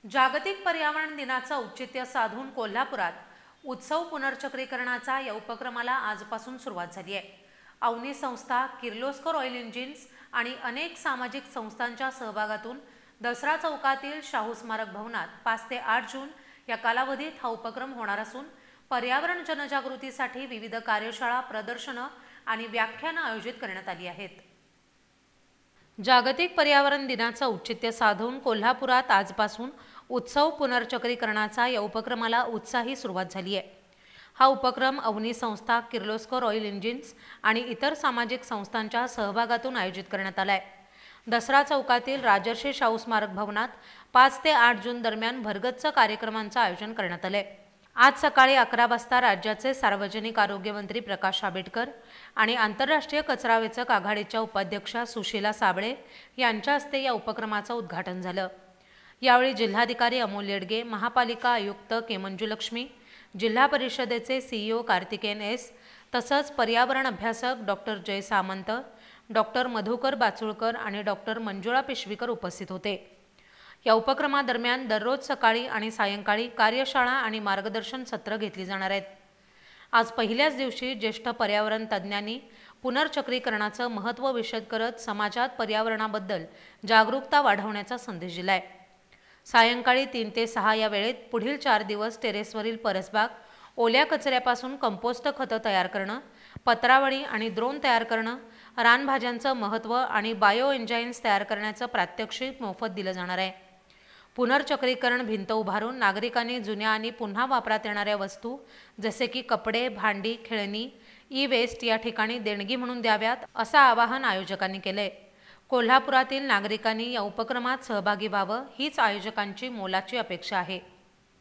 जागतिक पर्यावरण दिनाचं औचित्य साधून कोल्हापुरात उत्सव पुनर्चक्रीकरणाचा या उपक्रमाला आजपासून सुरुवात झाली आहे। अवनी संस्था, किर्लोस्कर ऑइल इंजिन्स आणि अनेक सामाजिक संस्थांच्या सहभागातून दसरा चौकातील शाहू स्मारक भवनात 5 ते 8 जून या कालावधीत हा उपक्रम होणार असून पर्यावरण जनजागृतीसाठी विविध कार्यशाळा, प्रदर्शनं आणि व्याख्यानं आयोजित करण्यात आली आहेत। जागतिक पर्यावरण दिनाचं औचित्य साधून कोल्हापुरात आजपासून उत्सव पुनर्चक्रीकरणाचा या उपक्रमाला उत्साही सुरुवात झाली आहे। हा उपक्रम अवनी संस्था, किर्लोस्कर ऑइल इंजिन्स आणि इतर सामाजिक संस्थांच्या सहभागातून आयोजित करण्यात आला आहे। दसरा चौकातील राजर्षी शाहू स्मारक भवनात 5 ते 8 जून दरम्यान भरगच्च कार्यक्रमांचं आयोजन करण्यात आले आहे। आज सकाळी 11 वाजता राज्याचे सार्वजनिक आरोग्य मंत्री प्रकाश आंबेडकर आणि आंतरराष्ट्रीय कचरा वेचक आघाडीच्या उपाध्यक्षा सुशीला साबळे यांच्या हस्ते या उपक्रमाचं उद्घाटन झालं। यावेळी जिल्हाधिकारी अमोल येडगे, महापालिका आयुक्त के मंजुलक्ष्मी, जिल्हा परिषदेचे सीईओ कार्तिकेयन एस, तसंच पर्यावरण अभ्यासक डॉक्टर जय सामंत, डॉक्टर मधुकर बाचुळकर आणि डॉक्टर मंजुळा पिशवीकर उपस्थित होते। या उपक्रमादरम्यान दररोज सकाळी आणि सायंकाळी कार्यशाळा आणि मार्गदर्शन सत्र घेतली जाणार आहेत। आज पहिल्याच दिवशी ज्येष्ठ पर्यावरण तज्ज्ञांनी पुनर्चक्रीकरणाचं महत्त्व विशद करत समाजात पर्यावरणाबद्दल जागरूकता वाढवण्याचा संदेश दिलाय। सायंकाळी 3 ते 6 या वेळेत पुढील 4 दिवस टेरेसवरील परसबाग, ओल्या कचऱ्यापासून कंपोस्ट खतं तयार करणं, पत्रावळी आणि द्रोण तयार करणं, रानभाज्यांचं महत्त्व आणि बायो एन्जाइम्स तयार करण्याचं प्रात्यक्षिक मोफत दिलं जाणार आहे। पुनर्चक्रीकरण भिंत उभारून नागरिकांनी जुन्या आणि पुन्हा वापरात येणाऱ्या वस्तू जसे की कपडे, भांडी, खेळणी, ई-वेस्ट या ठिकाणी देणगी म्हणून द्याव्यात, असं आवाहन आयोजकांनी केलंय। कोल्हापुरातील नागरिकांनी या उपक्रमात सहभागी व्हावं हीच आयोजकांची मोलाची अपेक्षा आहे।